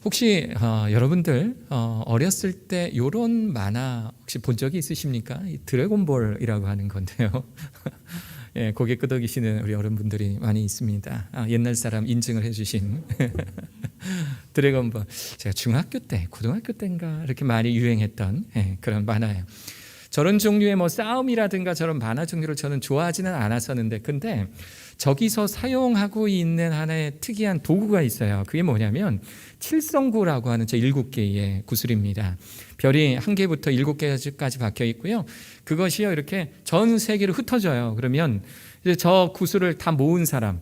혹시 여러분들 어렸을 때 요런 만화 혹시 본 적이 있으십니까? 이 드래곤볼이라고 하는 건데요. 예, 고개 끄덕이시는 우리 어른분들이 많이 있습니다. 옛날 사람 인증을 해주신 드래곤볼. 제가 중학교 때, 고등학교 때인가 이렇게 많이 유행했던 그런 만화예요. 저런 종류의 뭐 싸움이라든가 저런 만화 종류를 저는 좋아하지는 않았었는데, 근데 저기서 사용하고 있는 하나의 특이한 도구가 있어요. 그게 뭐냐면 칠성구라고 하는 저 7개의 구슬입니다. 별이 1개부터 7개까지 박혀 있고요. 그것이요 이렇게 전 세계로 흩어져요. 그러면 이제 저 구슬을 다 모은 사람,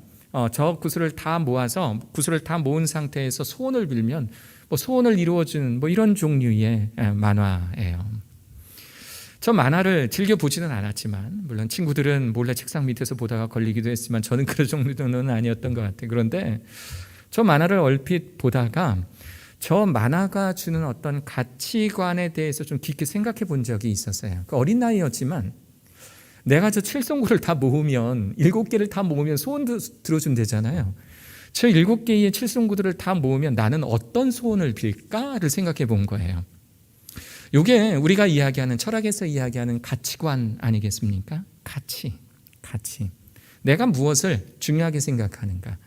저 구슬을 다 모아서 구슬을 다 모은 상태에서 소원을 빌면 뭐 소원을 이루어주는 뭐 이런 종류의 만화예요. 저 만화를 즐겨보지는 않았지만, 물론 친구들은 몰래 책상 밑에서 보다가 걸리기도 했지만 저는 그런 정도는 아니었던 것 같아요. 그런데 저 만화를 얼핏 보다가 저 만화가 주는 어떤 가치관에 대해서 좀 깊게 생각해 본 적이 있었어요. 그 어린 나이였지만 내가 저 칠성구를 다 모으면 7개를 다 모으면 소원도 들어준대잖아요. 저 7개의 칠성구들을 다 모으면 나는 어떤 소원을 빌까를 생각해 본 거예요. 이게 우리가 이야기하는, 철학에서 이야기하는 가치관 아니겠습니까? 가치. 내가 무엇을 중요하게 생각하는가.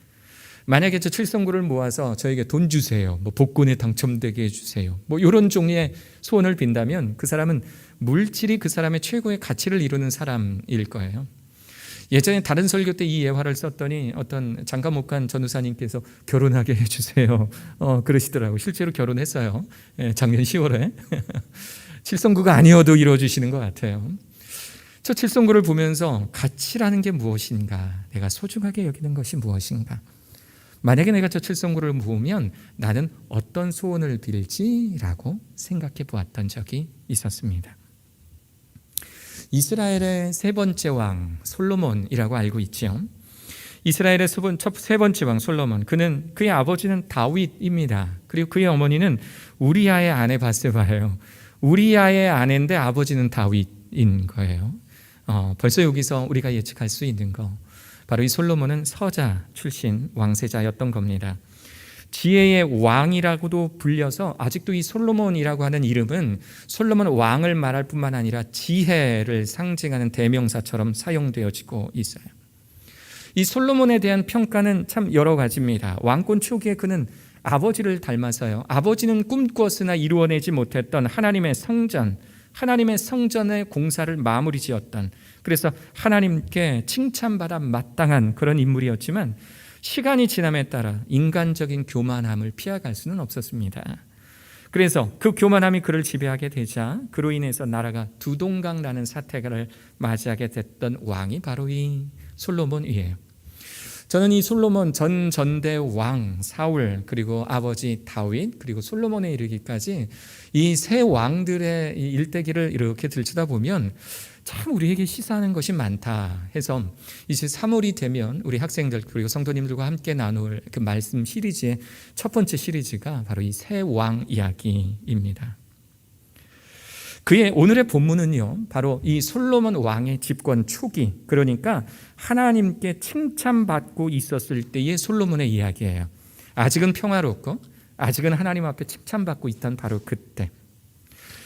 만약에 저 칠성구를 모아서 저에게 돈 주세요, 뭐 복권에 당첨되게 해주세요, 뭐 이런 종류의 소원을 빈다면 그 사람은 물질이 그 사람의 최고의 가치를 이루는 사람일 거예요. 예전에 다른 설교 때 이 예화를 썼더니 어떤 장가 못 간 전우사님께서 결혼하게 해주세요 그러시더라고요. 실제로 결혼했어요. 작년 10월에 칠성구가 아니어도 이루어주시는 것 같아요. 저 칠성구를 보면서 가치라는 게 무엇인가, 내가 소중하게 여기는 것이 무엇인가, 만약에 내가 저 칠성구를 모으면 나는 어떤 소원을 빌지라고 생각해 보았던 적이 있었습니다. 이스라엘의 세 번째 왕 솔로몬이라고 알고 있죠. 이스라엘의 세 번째 왕 솔로몬, 그의 아버지는 다윗입니다. 그리고 그의 어머니는 우리아의 아내 바세바예요. 우리아의 아내인데 아버지는 다윗인 거예요. 벌써 여기서 우리가 예측할 수 있는 거, 바로 이 솔로몬은 서자 출신 왕세자였던 겁니다. 지혜의 왕이라고도 불려서 아직도 이 솔로몬이라고 하는 이름은 솔로몬 왕을 말할 뿐만 아니라 지혜를 상징하는 대명사처럼 사용되어지고 있어요. 이 솔로몬에 대한 평가는 참 여러 가지입니다. 왕권 초기에 그는 아버지를 닮아서요, 아버지는 꿈꾸었으나 이루어내지 못했던 하나님의 성전의 공사를 마무리 지었던, 그래서 하나님께 칭찬받아 마땅한 그런 인물이었지만 시간이 지남에 따라 인간적인 교만함을 피해갈 수는 없었습니다. 그래서 그 교만함이 그를 지배하게 되자 그로 인해서 나라가 두동강 나는 사태를 맞이하게 됐던 왕이 바로 이 솔로몬이에요. 저는 이 솔로몬 전대 왕 사울, 그리고 아버지 다윗, 그리고 솔로몬에 이르기까지 이 세 왕들의 일대기를 이렇게 들여다보면 참 우리에게 시사하는 것이 많다 해서 이제 3월이 되면 우리 학생들 그리고 성도님들과 함께 나눌 그 말씀 시리즈의 첫 번째 시리즈가 바로 이 세 왕 이야기입니다. 그의 오늘의 본문은요, 바로 이 솔로몬 왕의 집권 초기, 그러니까 하나님께 칭찬받고 있었을 때의 솔로몬의 이야기예요. 아직은 평화롭고 아직은 하나님 앞에 칭찬받고 있던 바로 그때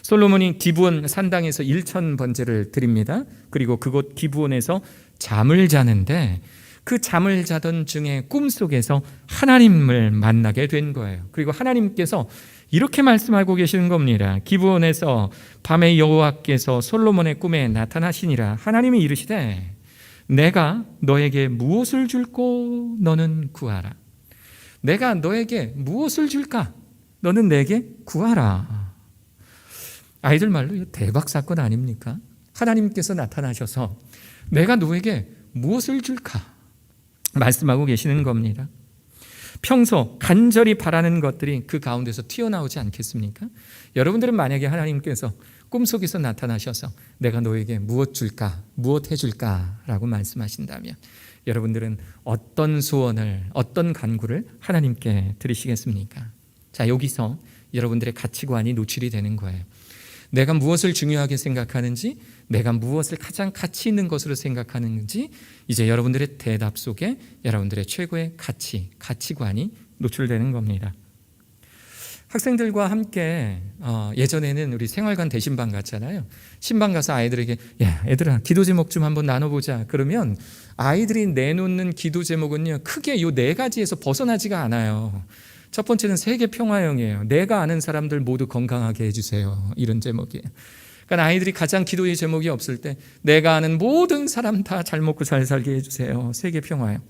솔로몬이 기브온 산당에서 1000번제를 드립니다. 그리고 그곳 기브온에서 잠을 자는데 그 잠을 자던 중에 꿈속에서 하나님을 만나게 된 거예요. 그리고 하나님께서 이렇게 말씀하고 계시는 겁니다. 기브온에서 밤에 여호와께서 솔로몬의 꿈에 나타나시니라. 하나님이 이르시되 내가 너에게 무엇을 줄고 너는 구하라. 내가 너에게 무엇을 줄까? 너는 내게 구하라. 아이들 말로 대박 사건 아닙니까? 하나님께서 나타나셔서 내가 너에게 무엇을 줄까? 말씀하고 계시는 겁니다. 평소 간절히 바라는 것들이 그 가운데서 튀어나오지 않겠습니까? 여러분들은 만약에 하나님께서 꿈속에서 나타나셔서 내가 너에게 무엇 줄까? 무엇 해줄까? 라고 말씀하신다면 여러분들은 어떤 소원을, 어떤 간구를 하나님께 드리시겠습니까? 자, 여기서 여러분들의 가치관이 노출이 되는 거예요. 내가 무엇을 중요하게 생각하는지, 내가 무엇을 가장 가치 있는 것으로 생각하는지, 이제 여러분들의 대답 속에 여러분들의 최고의 가치관이 노출되는 겁니다. 학생들과 함께 예전에는 우리 생활관 대신방 갔잖아요. 신방 가서 아이들에게 야 애들아 기도 제목 좀 한번 나눠보자. 그러면 아이들이 내놓는 기도 제목은요 크게 요 4가지에서 벗어나지가 않아요. 첫 번째는 세계 평화형이에요. 내가 아는 사람들 모두 건강하게 해주세요. 이런 제목이에요. 그러니까 아이들이 가장 기도의 제목이 없을 때 내가 아는 모든 사람 다 잘 먹고 잘 살게 해주세요. 세계 평화형.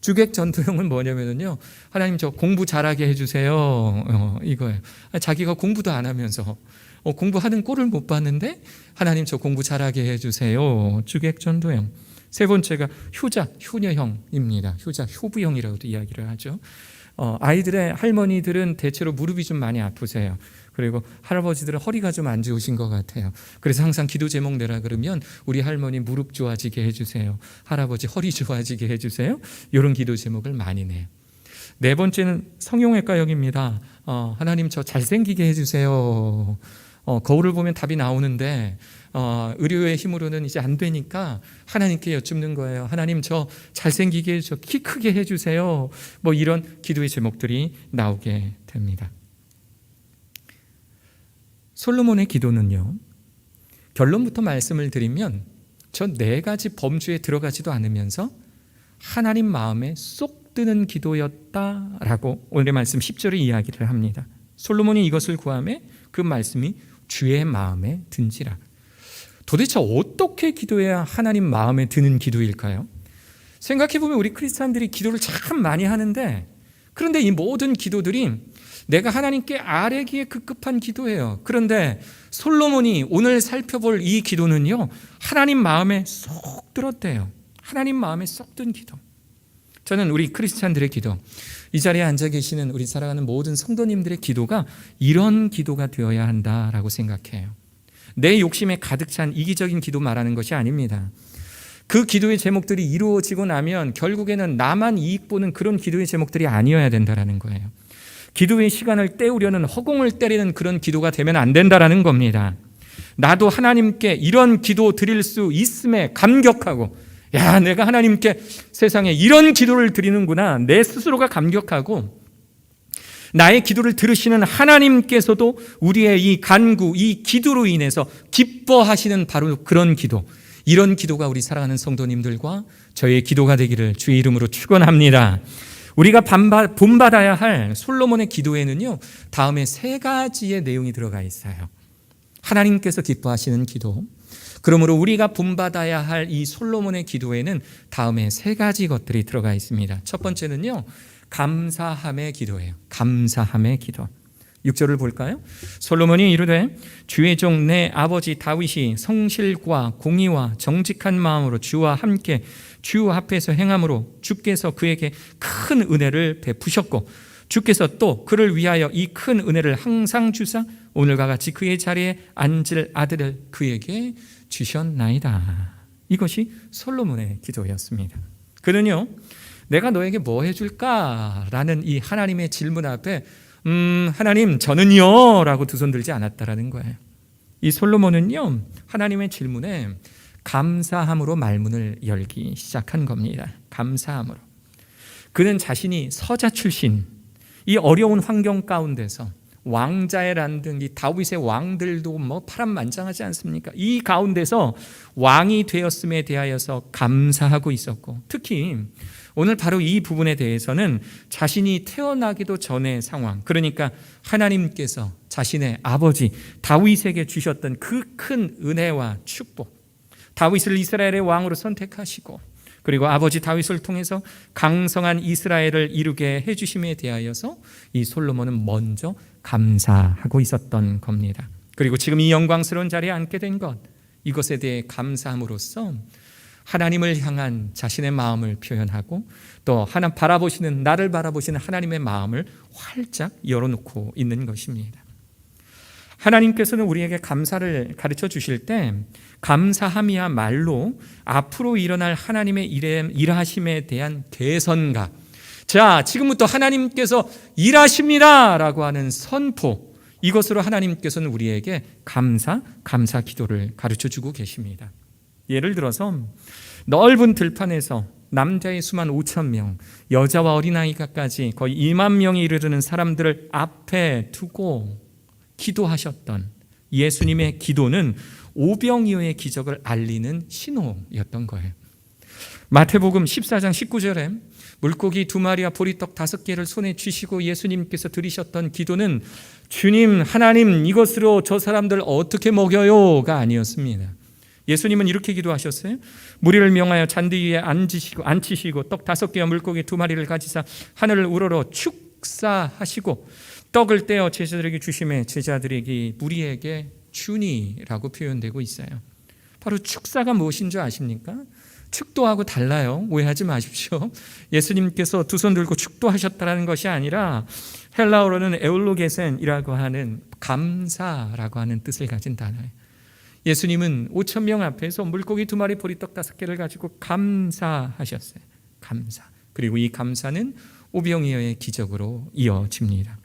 주객 전도형은 뭐냐면요 하나님 저 공부 잘하게 해주세요. 이거예요. 자기가 공부도 안 하면서 공부하는 꼴을 못 봤는데 하나님 저 공부 잘하게 해주세요. 주객 전도형. 세 번째가 효녀형입니다. 효부형이라고도 이야기를 하죠. 아이들의 할머니들은 대체로 무릎이 좀 많이 아프세요. 그리고 할아버지들은 허리가 좀 안 좋으신 것 같아요. 그래서 항상 기도 제목 내라 그러면 우리 할머니 무릎 좋아지게 해주세요. 할아버지 허리 좋아지게 해주세요. 이런 기도 제목을 많이 내요. 네 번째는 성형외과형입니다. 하나님 저 잘생기게 해주세요. 거울을 보면 답이 나오는데 의료의 힘으로는 이제 안 되니까 하나님께 여쭙는 거예요. 하나님 저 잘생기게 해주세요. 키 크게 해주세요. 뭐 이런 기도의 제목들이 나오게 됩니다. 솔로몬의 기도는요 결론부터 말씀을 드리면 저 4가지 범주에 들어가지도 않으면서 하나님 마음에 쏙 드는 기도였다라고 오늘의 말씀 10절에 이야기를 합니다. 솔로몬이 이것을 구하매 그 말씀이 주의 마음에 든지라. 도대체 어떻게 기도해야 하나님 마음에 드는 기도일까요? 생각해보면 우리 크리스찬들이 기도를 참 많이 하는데 그런데 이 모든 기도들이 내가 하나님께 아뢰기에 급급한 기도예요. 그런데 솔로몬이 오늘 살펴볼 이 기도는요 하나님 마음에 쏙 들었대요. 하나님 마음에 쏙 든 기도. 저는 우리 크리스찬들의 기도, 이 자리에 앉아 계시는 우리 사랑하는 모든 성도님들의 기도가 이런 기도가 되어야 한다라고 생각해요. 내 욕심에 가득 찬 이기적인 기도 말하는 것이 아닙니다. 그 기도의 제목들이 이루어지고 나면 결국에는 나만 이익 보는 그런 기도의 제목들이 아니어야 된다라는 거예요. 기도의 시간을 때우려는 허공을 때리는 그런 기도가 되면 안 된다라는 겁니다. 나도 하나님께 이런 기도 드릴 수 있음에 감격하고 야 내가 하나님께 세상에 이런 기도를 드리는구나 내 스스로가 감격하고 나의 기도를 들으시는 하나님께서도 우리의 이 간구 이 기도로 인해서 기뻐하시는 바로 그런 기도, 이런 기도가 우리 사랑하는 성도님들과 저의 기도가 되기를 주의 이름으로 축원합니다. 우리가 본받아야 할 솔로몬의 기도에는요 다음에 3가지의 내용이 들어가 있어요. 하나님께서 기뻐하시는 기도, 그러므로 우리가 본받아야 할 이 솔로몬의 기도에는 다음에 3가지 것들이 들어가 있습니다. 첫 번째는요 감사함의 기도예요. 감사함의 기도. 6절을 볼까요? 솔로몬이 이르되 주의 종 내 아버지 다윗이 성실과 공의와 정직한 마음으로 주와 함께 주 앞에서 행함으로 주께서 그에게 큰 은혜를 베푸셨고 주께서 또 그를 위하여 이 큰 은혜를 항상 주사 오늘과 같이 그의 자리에 앉을 아들을 그에게 주셨나이다. 이것이 솔로몬의 기도였습니다. 그는요 내가 너에게 뭐 해줄까라는 이 하나님의 질문 앞에 하나님 저는요 라고 두 손 들지 않았다라는 거예요. 이 솔로몬은요 하나님의 질문에 감사함으로 말문을 열기 시작한 겁니다. 감사함으로. 그는 자신이 서자 출신, 이 어려운 환경 가운데서 왕자의 란등 이 다윗의 왕들도 뭐 파란만장하지 않습니까? 이 가운데서 왕이 되었음에 대하여서 감사하고 있었고, 특히 오늘 바로 이 부분에 대해서는 자신이 태어나기도 전의 상황, 그러니까 하나님께서 자신의 아버지 다윗에게 주셨던 그 큰 은혜와 축복, 다윗을 이스라엘의 왕으로 선택하시고 그리고 아버지 다윗을 통해서 강성한 이스라엘을 이루게 해주심에 대하여서 이 솔로몬은 먼저 감사하고 있었던 겁니다. 그리고 지금 이 영광스러운 자리에 앉게 된 것, 이것에 대해 감사함으로써 하나님을 향한 자신의 마음을 표현하고 또 하나 바라보시는, 나를 바라보시는 하나님의 마음을 활짝 열어놓고 있는 것입니다. 하나님께서는 우리에게 감사를 가르쳐 주실 때 감사함이야말로 앞으로 일어날 하나님의 일하심에 대한 개선가, 자 지금부터 하나님께서 일하십니다 라고 하는 선포, 이것으로 하나님께서는 우리에게 감사 기도를 가르쳐 주고 계십니다. 예를 들어서 넓은 들판에서 남자의 수만 5천 명, 여자와 어린아이가까지 거의 2만 명이 이르는 사람들을 앞에 두고 기도하셨던 예수님의 기도는 오병이어의 기적을 알리는 신호였던 거예요. 마태복음 14장 19절에 물고기 2마리와 보리떡 5개를 손에 쥐시고 예수님께서 드리셨던 기도는 주님 하나님 이것으로 저 사람들 어떻게 먹여요가 아니었습니다. 예수님은 이렇게 기도하셨어요. 무리를 명하여 잔디 위에 앉히시고 떡 5개와 물고기 2마리를 가지사 하늘을 우러러 축사하시고 떡을 떼어 제자들에게 주시매 제자들에게 무리에게 주니라고 표현되고 있어요. 바로 축사가 무엇인 줄 아십니까? 축도하고 달라요. 오해하지 마십시오. 예수님께서 두 손 들고 축도하셨다는 것이 아니라 헬라어로는 에울로게센이라고 하는 감사라고 하는 뜻을 가진 단어예요. 예수님은 5천 명 앞에서 물고기 2마리 보리떡 5개를 가지고 감사하셨어요. 감사. 그리고 이 감사는 오병이어의 기적으로 이어집니다.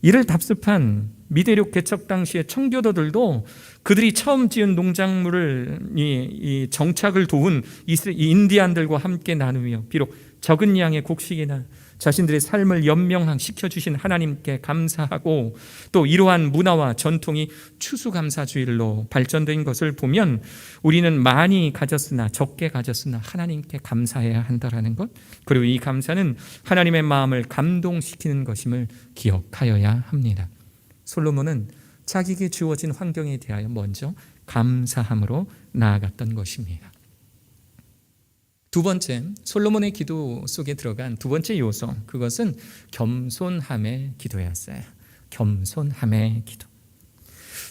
이를 답습한 미대륙 개척 당시의 청교도들도 그들이 처음 지은 농작물을 이 정착을 도운 인디안들과 함께 나누며 비록 적은 양의 곡식이나 자신들의 삶을 연명시켜 주신 하나님께 감사하고 또 이러한 문화와 전통이 추수감사주일로 발전된 것을 보면 우리는 많이 가졌으나 적게 가졌으나 하나님께 감사해야 한다는 것, 그리고 이 감사는 하나님의 마음을 감동시키는 것임을 기억하여야 합니다. 솔로몬은 자기에게 주어진 환경에 대하여 먼저 감사함으로 나아갔던 것입니다. 두 번째, 솔로몬의 기도 속에 들어간 두 번째 요소, 그것은 겸손함의 기도였어요. 겸손함의 기도.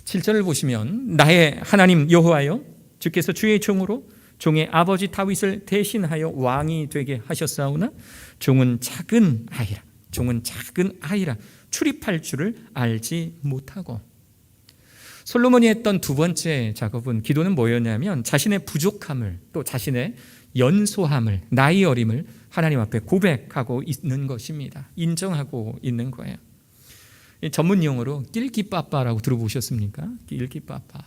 7절을 보시면 나의 하나님 여호와여 주께서 주의 종으로 종의 아버지 다윗을 대신하여 왕이 되게 하셨사오나 종은 작은 아이라 출입할 줄을 알지 못하고. 솔로몬이 했던 두 번째 작업은, 기도는 뭐였냐면 자신의 부족함을 또 자신의 연소함을, 나이 어림을 하나님 앞에 고백하고 있는 것입니다. 인정하고 있는 거예요. 전문 용어로 낄끼빠빠라고 들어보셨습니까? 낄끼빠빠.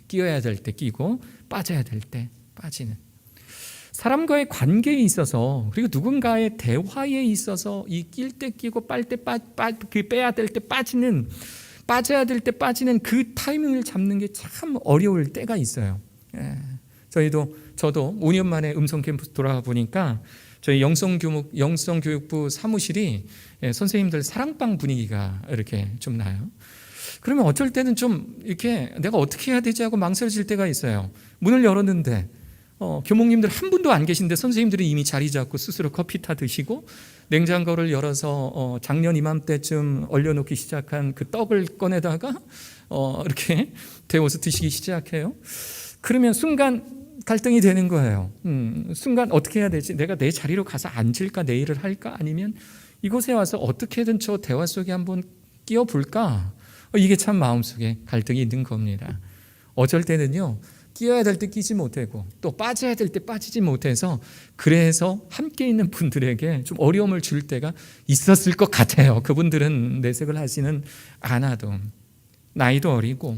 끼어야 될 때 끼고 빠져야 될 때 빠지는. 사람과의 관계에 있어서 그리고 누군가의 대화에 있어서 이 낄 때 끼고 빨 때 빼야 될 때 빠지는, 빠져야 될 때 빠지는 그 타이밍을 잡는 게 참 어려울 때가 있어요. 저도 5년 만에 음성 캠프 돌아가 보니까 저희 영성교육부 사무실이 선생님들 사랑방 분위기가 이렇게 좀 나요. 그러면 어쩔 때는 좀 이렇게 내가 어떻게 해야 되지 하고 망설여질 때가 있어요. 문을 열었는데 교목님들 한 분도 안 계신데 선생님들이 이미 자리 잡고 스스로 커피 타 드시고 냉장고를 열어서 작년 이맘때쯤 얼려놓기 시작한 그 떡을 꺼내다가 이렇게 데워서 드시기 시작해요. 그러면 순간 갈등이 되는 거예요. 순간 어떻게 해야 되지? 내가 내 자리로 가서 앉을까? 내 일을 할까? 아니면 이곳에 와서 어떻게든 저 대화 속에 한번 끼어볼까? 이게 참 마음속에 갈등이 있는 겁니다. 어쩔 때는요, 끼어야 될 때 끼지 못하고 또 빠져야 될 때 빠지지 못해서 그래서 함께 있는 분들에게 좀 어려움을 줄 때가 있었을 것 같아요. 그분들은 내색을 하지는 않아도. 나이도 어리고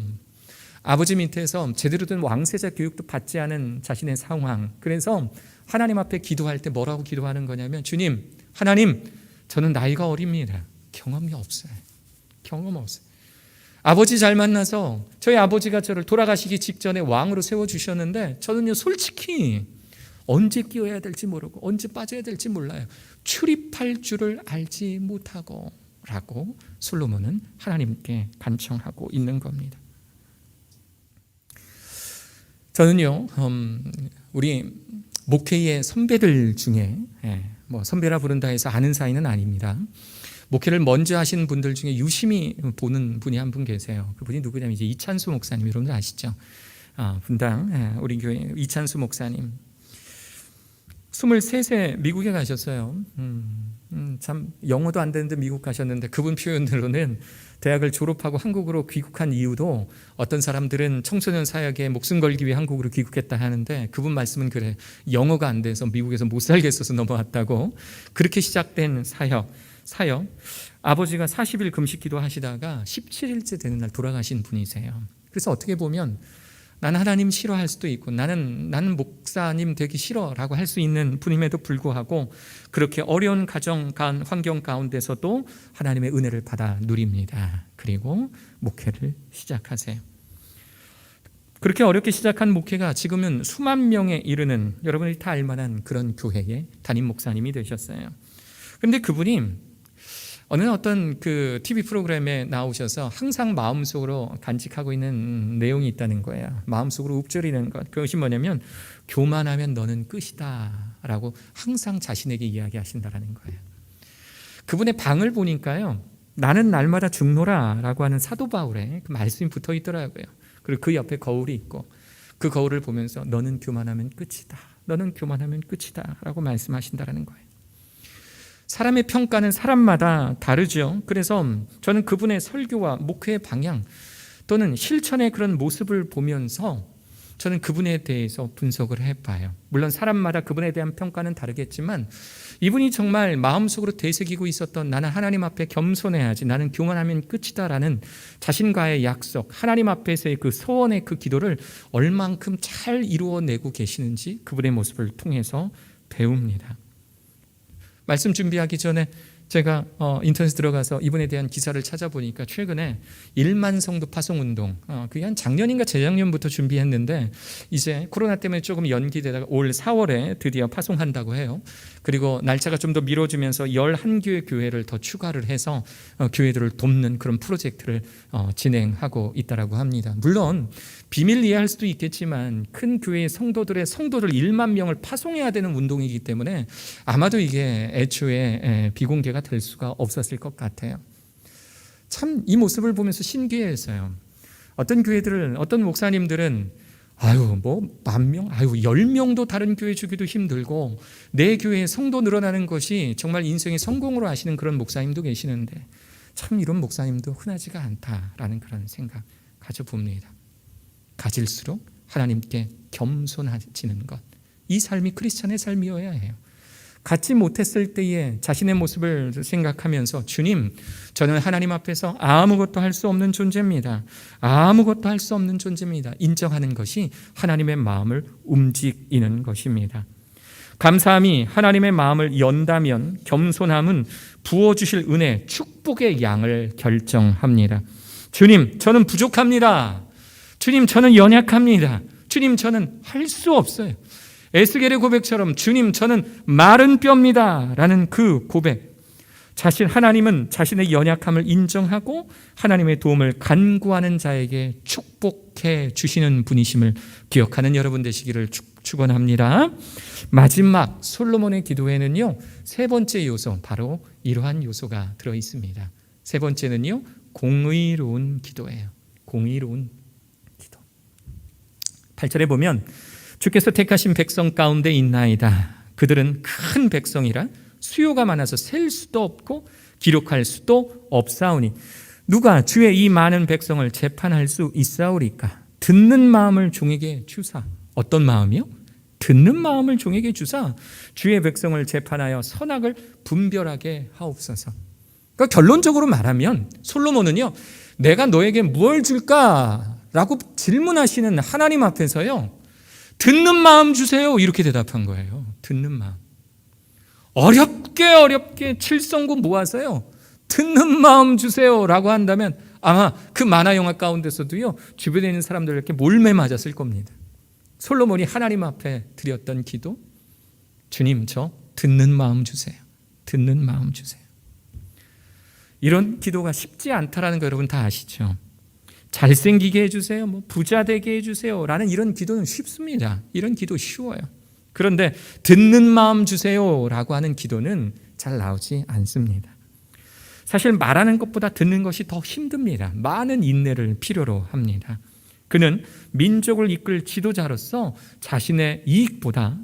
아버지 밑에서 제대로 된 왕세자 교육도 받지 않은 자신의 상황. 그래서 하나님 앞에 기도할 때 뭐라고 기도하는 거냐면, 주님, 하나님, 저는 나이가 어립니다. 경험이 없어요. 경험 없어요. 아버지 잘 만나서 저희 아버지가 저를 돌아가시기 직전에 왕으로 세워주셨는데 저는요 솔직히 언제 끼어야 될지 모르고 언제 빠져야 될지 몰라요. 출입할 줄을 알지 못하고 라고 솔로몬은 하나님께 간청하고 있는 겁니다. 저는요 우리 목회의 선배들 중에 선배라 부른다 해서 아는 사이는 아닙니다. 목회를 먼저 하신 분들 중에 유심히 보는 분이 한 분 계세요. 그분이 누구냐면 이제 이찬수 목사님, 여러분들 아시죠? 분당 우리 교회 이찬수 목사님 23세 미국에 가셨어요. 참 영어도 안 되는데 미국 가셨는데 그분 표현으로는 대학을 졸업하고 한국으로 귀국한 이유도 어떤 사람들은 청소년 사역에 목숨 걸기 위해 한국으로 귀국했다 하는데 그분 말씀은 그래, 영어가 안 돼서 미국에서 못 살겠어서 넘어왔다고. 그렇게 시작된 사역, 아버지가 40일 금식 기도하시다가 17일째 되는 날 돌아가신 분이세요. 그래서 어떻게 보면 나는 하나님 싫어할 수도 있고 나는 목사님 되기 싫어라고 할 수 있는 분임에도 불구하고 그렇게 어려운 가정 환경 가운데서도 하나님의 은혜를 받아 누립니다. 그리고 목회를 시작하세요. 그렇게 어렵게 시작한 목회가 지금은 수만 명에 이르는, 여러분이 다 알만한 그런 교회의 담임 목사님이 되셨어요. 그런데 그분이 어떤 그 TV 프로그램에 나오셔서 항상 마음속으로 간직하고 있는 내용이 있다는 거예요. 마음속으로 읊조리는 것. 그것이 뭐냐면 교만하면 너는 끝이다 라고 항상 자신에게 이야기하신다는 거예요. 그분의 방을 보니까요, 나는 날마다 죽노라 라고 하는 사도 바울의 그 말씀이 붙어 있더라고요. 그리고 그 옆에 거울이 있고 그 거울을 보면서 너는 교만하면 끝이다, 너는 교만하면 끝이다 라고 말씀하신다는 거예요. 사람의 평가는 사람마다 다르죠. 그래서 저는 그분의 설교와 목회의 방향 또는 실천의 그런 모습을 보면서 저는 그분에 대해서 분석을 해봐요. 물론 사람마다 그분에 대한 평가는 다르겠지만 이분이 정말 마음속으로 되새기고 있었던 나는 하나님 앞에 겸손해야지, 나는 교만하면 끝이다라는 자신과의 약속, 하나님 앞에서의 그 소원의 그 기도를 얼만큼 잘 이루어내고 계시는지 그분의 모습을 통해서 배웁니다. 말씀 준비하기 전에 제가 인터넷에 들어가서 이분에 대한 기사를 찾아보니까 최근에 1만 성도 파송운동, 그게 한 작년인가 재작년부터 준비했는데 이제 코로나 때문에 조금 연기되다가 올 4월에 드디어 파송한다고 해요. 그리고 날짜가 좀 더 미뤄지면서 11교회 교회를 더 추가를 해서 교회들을 돕는 그런 프로젝트를 진행하고 있다고 합니다. 물론 비밀 이해할 수도 있겠지만 큰 교회의 성도들 1만 명을 파송해야 되는 운동이기 때문에 아마도 이게 애초에 비공개가 될 수가 없었을 것 같아요. 참 이 모습을 보면서 신기했어요. 어떤 교회들은, 어떤 목사님들은 10,000명, 10명도 다른 교회 주기도 힘들고 내 교회에 성도 늘어나는 것이 정말 인생의 성공으로 하시는 그런 목사님도 계시는데 참 이런 목사님도 흔하지가 않다라는 그런 생각 가져봅니다. 가질수록 하나님께 겸손해지는 것, 이 삶이 크리스찬의 삶이어야 해요. 갖지 못했을 때에 자신의 모습을 생각하면서 주님, 저는 하나님 앞에서 아무것도 할 수 없는 존재입니다. 아무것도 할 수 없는 존재입니다. 인정하는 것이 하나님의 마음을 움직이는 것입니다. 감사함이 하나님의 마음을 연다면 겸손함은 부어주실 은혜, 축복의 양을 결정합니다. 주님, 저는 부족합니다. 주님, 저는 연약합니다. 주님, 저는 할 수 없어요. 에스겔의 고백처럼 주님, 저는 마른 뼈입니다 라는 그 고백, 하나님은 자신의 연약함을 인정하고 하나님의 도움을 간구하는 자에게 축복해 주시는 분이심을 기억하는 여러분 되시기를 축원합니다. 마지막 솔로몬의 기도에는요, 세 번째 요소, 바로 이러한 요소가 들어있습니다. 세 번째는요, 공의로운 기도예요. 공의로운 기도. 8절에 보면 주께서 택하신 백성 가운데 있나이다. 그들은 큰 백성이라 수요가 많아서 셀 수도 없고 기록할 수도 없사오니 누가 주의 이 많은 백성을 재판할 수 있사오리까? 듣는 마음을 종에게 주사. 어떤 마음이요? 듣는 마음을 종에게 주사 주의 백성을 재판하여 선악을 분별하게 하옵소서. 그러니까 결론적으로 말하면 솔로몬은요, 내가 너에게 무엇을 줄까라고 질문하시는 하나님 앞에서요, 듣는 마음 주세요 이렇게 대답한 거예요. 듣는 마음. 어렵게 칠성구 모아서요, 듣는 마음 주세요 라고 한다면 아마 그 만화 영화 가운데서도요, 주변에 있는 사람들 이렇게 몰매 맞았을 겁니다. 솔로몬이 하나님 앞에 드렸던 기도, 주님, 저 듣는 마음 주세요. 듣는 마음 주세요. 이런 기도가 쉽지 않다라는 거 여러분 다 아시죠? 잘생기게 해주세요, 부자 되게 해주세요 라는 이런 기도는 쉽습니다. 이런 기도 쉬워요. 그런데 듣는 마음 주세요 라고 하는 기도는 잘 나오지 않습니다. 사실 말하는 것보다 듣는 것이 더 힘듭니다. 많은 인내를 필요로 합니다. 그는 민족을 이끌 지도자로서 자신의 이익보다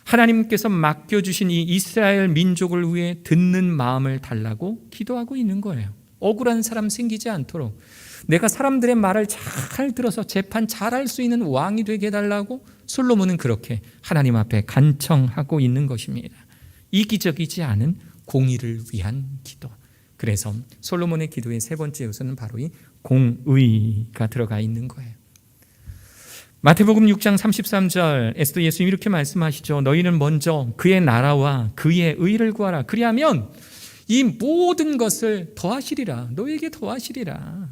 하나님께서 맡겨주신 이 이스라엘 민족을 위해 듣는 마음을 달라고 기도하고 있는 거예요. 억울한 사람 생기지 않도록, 내가 사람들의 말을 잘 들어서 재판 잘할 수 있는 왕이 되게 해달라고 솔로몬은 그렇게 하나님 앞에 간청하고 있는 것입니다. 이기적이지 않은 공의를 위한 기도. 그래서 솔로몬의 기도의 세 번째 요소는 바로 이 공의가 들어가 있는 거예요. 마태복음 6장 33절에서도 예수님이 이렇게 말씀하시죠. 너희는 먼저 그의 나라와 그의 의를 구하라. 그리하면 이 모든 것을 더하시리라. 너희에게 더하시리라.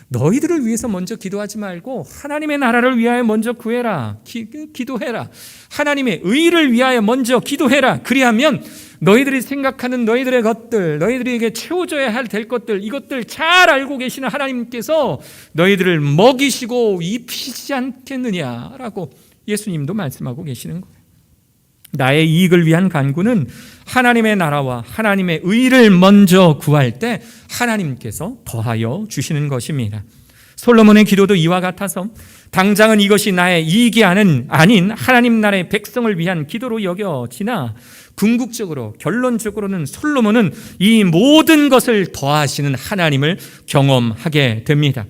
너희들을 위해서 먼저 기도하지 말고 하나님의 나라를 위하여 먼저 구해라. 기도해라. 하나님의 의를 위하여 먼저 기도해라. 그리하면 너희들이 생각하는 너희들의 것들, 너희들에게 채워져야 될 것들, 이것들 잘 알고 계시는 하나님께서 너희들을 먹이시고 입히시지 않겠느냐라고 예수님도 말씀하고 계시는 거예요. 나의 이익을 위한 간구는 하나님의 나라와 하나님의 의를 먼저 구할 때 하나님께서 더하여 주시는 것입니다. 솔로몬의 기도도 이와 같아서 당장은 이것이 나의 이익이 아닌 하나님 나라의 백성을 위한 기도로 여겨지나 궁극적으로 결론적으로는 솔로몬은 이 모든 것을 더하시는 하나님을 경험하게 됩니다.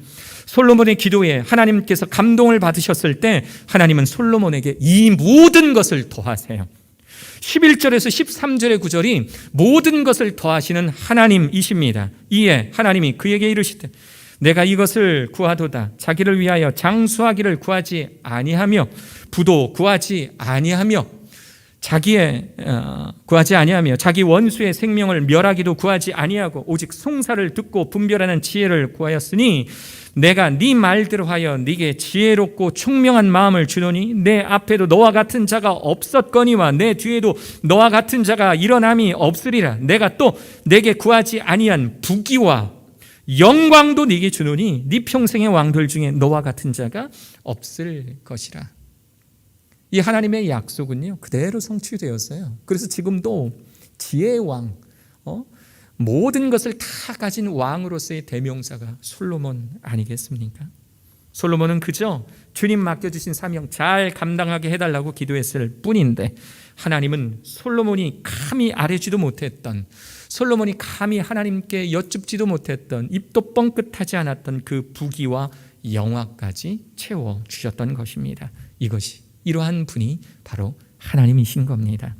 솔로몬의 기도에 하나님께서 감동을 받으셨을 때 하나님은 솔로몬에게 이 모든 것을 더하세요. 11절에서 13절의 구절이 모든 것을 더하시는 하나님이십니다. 이에 하나님이 그에게 이르시되 내가 이것을 구하도다. 자기를 위하여 장수하기를 구하지 아니하며 부도 구하지 아니하며 구하지 아니하며 자기 원수의 생명을 멸하기도 구하지 아니하고 오직 송사를 듣고 분별하는 지혜를 구하였으니 내가 네 말대로 하여 네게 지혜롭고 총명한 마음을 주노니 내 앞에도 너와 같은 자가 없었거니와 내 뒤에도 너와 같은 자가 일어남이 없으리라. 내가 또 내게 구하지 아니한 부귀와 영광도 네게 주노니 네 평생의 왕들 중에 너와 같은 자가 없을 것이라. 이 하나님의 약속은요 그대로 성취되었어요. 그래서 지금도 지혜의 왕, 모든 것을 다 가진 왕으로서의 대명사가 솔로몬 아니겠습니까? 솔로몬은 그저 주님 맡겨주신 사명 잘 감당하게 해달라고 기도했을 뿐인데 하나님은 솔로몬이 감히 아뢰지도 못했던, 솔로몬이 감히 하나님께 여쭙지도 못했던, 입도 뻥끗하지 않았던 그 부귀와 영화까지 채워주셨던 것입니다. 이러한 분이 바로 하나님이신 겁니다.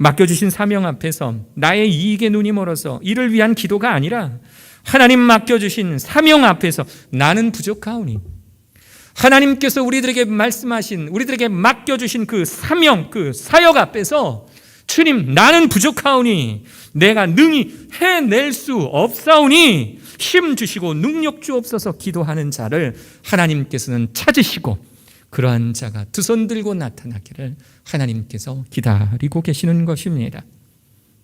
맡겨주신 사명 앞에서 나의 이익에 눈이 멀어서 이를 위한 기도가 아니라 하나님 맡겨주신 사명 앞에서 나는 부족하오니 하나님께서 우리들에게 말씀하신, 우리들에게 맡겨주신 그 사명, 그 사역 앞에서 주님 나는 부족하오니 내가 능히 해낼 수 없사오니 힘 주시고 능력 주옵소서 기도하는 자를 하나님께서는 찾으시고 그러한 자가 두 손 들고 나타나기를 하나님께서 기다리고 계시는 것입니다.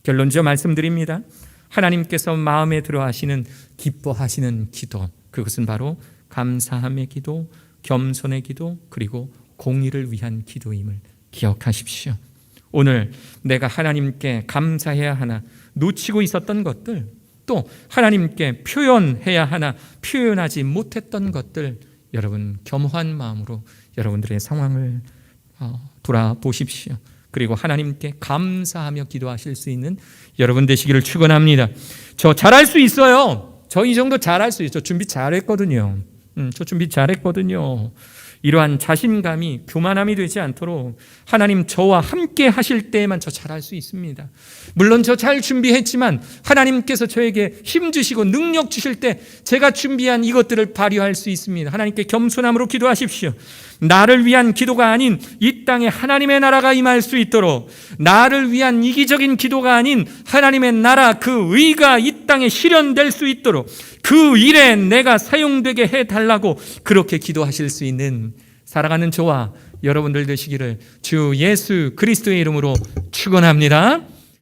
결론적으로 말씀드립니다. 하나님께서 마음에 들어 하시는, 기뻐하시는 기도, 그것은 바로 감사함의 기도, 겸손의 기도, 그리고 공의를 위한 기도임을 기억하십시오. 오늘 내가 하나님께 감사해야 하나 놓치고 있었던 것들, 또 하나님께 표현해야 하나 표현하지 못했던 것들, 여러분 겸허한 마음으로 여러분들의 상황을 돌아보십시오. 그리고 하나님께 감사하며 기도하실 수 있는 여러분 되시기를 축원합니다. 저 잘할 수 있어요. 저 이 정도 잘할 수 있어요. 저 준비 잘했거든요. 이러한 자신감이 교만함이 되지 않도록 하나님 저와 함께 하실 때에만 저 잘할 수 있습니다. 물론 저 잘 준비했지만 하나님께서 저에게 힘 주시고 능력 주실 때 제가 준비한 이것들을 발휘할 수 있습니다. 하나님께 겸손함으로 기도하십시오. 나를 위한 기도가 아닌 이 땅에 하나님의 나라가 임할 수 있도록, 나를 위한 이기적인 기도가 아닌 하나님의 나라 그 의가 이 땅에 실현될 수 있도록 그 일에 내가 사용되게 해달라고 그렇게 기도하실 수 있는 살아가는 저와 여러분들 되시기를 주 예수 그리스도의 이름으로 축원합니다.